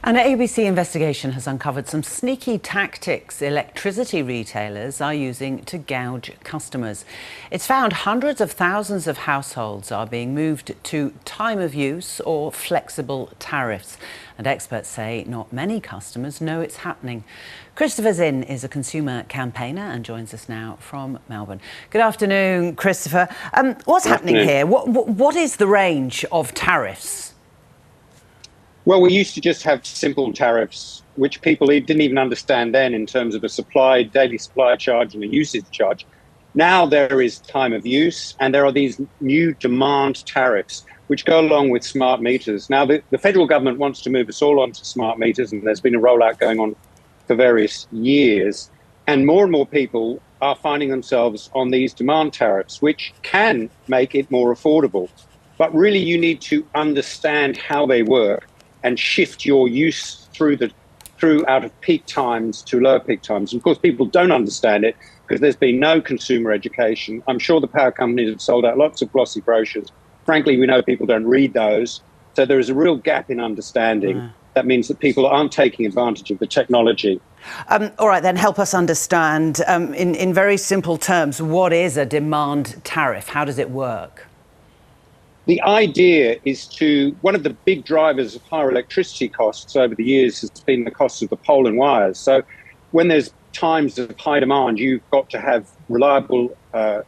An ABC investigation has uncovered some sneaky tactics electricity retailers are using to gouge customers. It's found hundreds of thousands of households are being moved to time of use or flexible tariffs. And experts say not many customers know it's happening. Christopher Zinn is a consumer campaigner and joins us now from Melbourne. Good afternoon, Christopher. What's happening here? What is the range of tariffs? Well, we used to just have simple tariffs, which people didn't even understand then in terms of a daily supply charge and a usage charge. Now there is time of use, and there are these new demand tariffs, which go along with smart meters. Now, the federal government wants to move us all onto smart meters, and there's been a rollout going on for various years. And more people are finding themselves on these demand tariffs, which can make it more affordable. But really, you need to understand how they work and shift your use through out of peak times to lower peak times. And of course, people don't understand it because there's been no consumer education. I'm sure the power companies have sold out lots of glossy brochures. Frankly, we know people don't read those. So there is a real gap in understanding. That means that people aren't taking advantage of the technology. All right, then help us understand, in very simple terms, what is a demand tariff? How does it work? The idea is one of the big drivers of higher electricity costs over the years has been the cost of the pole and wires. So when there's times of high demand, you've got to have reliable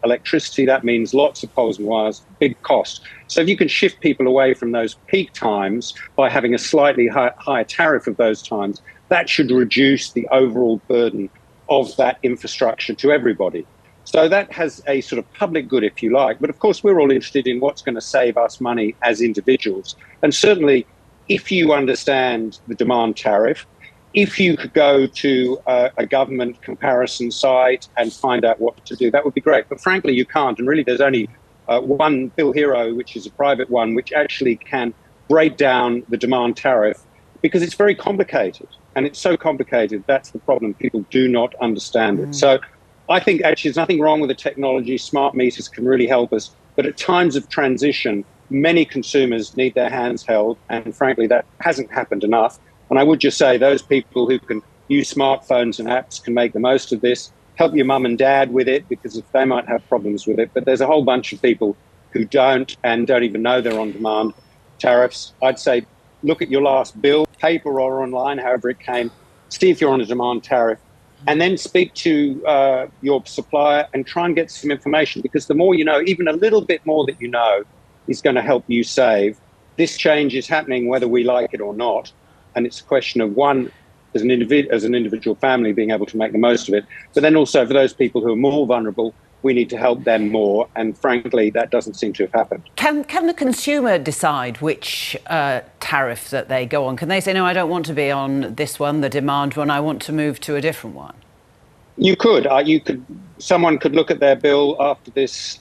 electricity. That means lots of poles and wires, big cost. So if you can shift people away from those peak times by having a slightly higher tariff of those times, that should reduce the overall burden of that infrastructure to everybody. So that has a sort of public good, if you like. But of course, we're all interested in what's going to save us money as individuals. And certainly, if you understand the demand tariff, if you could go to a government comparison site and find out what to do, that would be great. But frankly, you can't. And really, there's only one Bill Hero, which is a private one, which actually can break down the demand tariff because it's very complicated. And it's so complicated, that's the problem. People do not understand it. So I think actually there's nothing wrong with the technology. Smart meters can really help us. But at times of transition, many consumers need their hands held. And frankly, that hasn't happened enough. And I would just say those people who can use smartphones and apps can make the most of this. Help your mum and dad with it because if they might have problems with it. But there's a whole bunch of people who don't and don't even know they're on demand tariffs. I'd say look at your last bill, paper or online, however it came. See if you're on a demand tariff. And then speak to your supplier and try and get some information, because the more you know, even a little bit more that you know, is going to help you save. This change is happening whether we like it or not. And it's a question of one, as an individual family, being able to make the most of it. But then also for those people who are more vulnerable, we need to help them more. And frankly, that doesn't seem to have happened. Can the consumer decide which tariff that they go on? Can they say, no, I don't want to be on this one, the demand one, I want to move to a different one? You could. Someone could look at their bill after this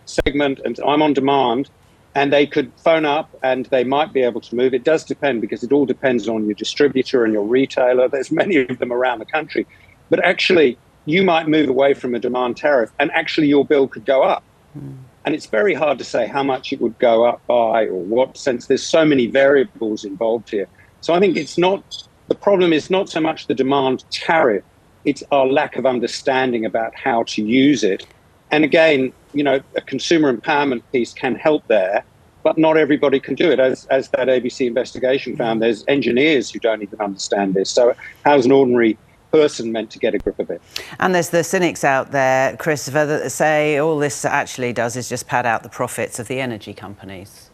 segment and I'm on demand, and they could phone up and they might be able to move. It does depend because it all depends on your distributor and your retailer. There's many of them around the country. But actually, you might move away from a demand tariff and actually your bill could go up. And it's very hard to say how much it would go up by or what sense. There's so many variables involved here. So I think the problem is not so much the demand tariff, it's our lack of understanding about how to use it. And again, a consumer empowerment piece can help there, but not everybody can do it. As that ABC investigation found, there's engineers who don't even understand this. So how's an ordinary person meant to get a grip of it? And there's the cynics out there, Christopher, that say all this actually does is just pad out the profits of the energy companies.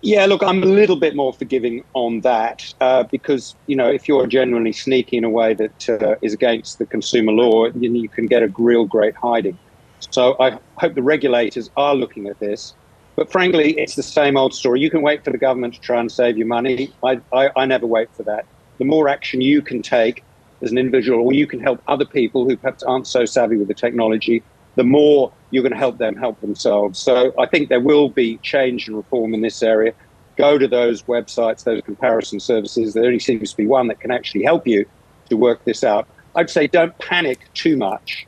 Yeah, look, I'm a little bit more forgiving on that because, if you're genuinely sneaky in a way that is against the consumer law, then you can get a real great hiding. So I hope the regulators are looking at this. But frankly, it's the same old story. You can wait for the government to try and save you money. I never wait for that. The more action you can take as an individual, or you can help other people who perhaps aren't so savvy with the technology, the more you're going to help them help themselves. So I think there will be change and reform in this area. Go to those websites, those comparison services. There only seems to be one that can actually help you to work this out. I'd say don't panic too much.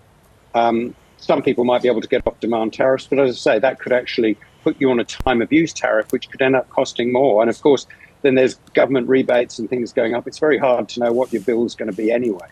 Some people might be able to get off demand tariffs, but as I say, that could actually put you on a time of use tariff, which could end up costing more. And of course, then there's government rebates and things going up. It's very hard to know what your bill is going to be anyway.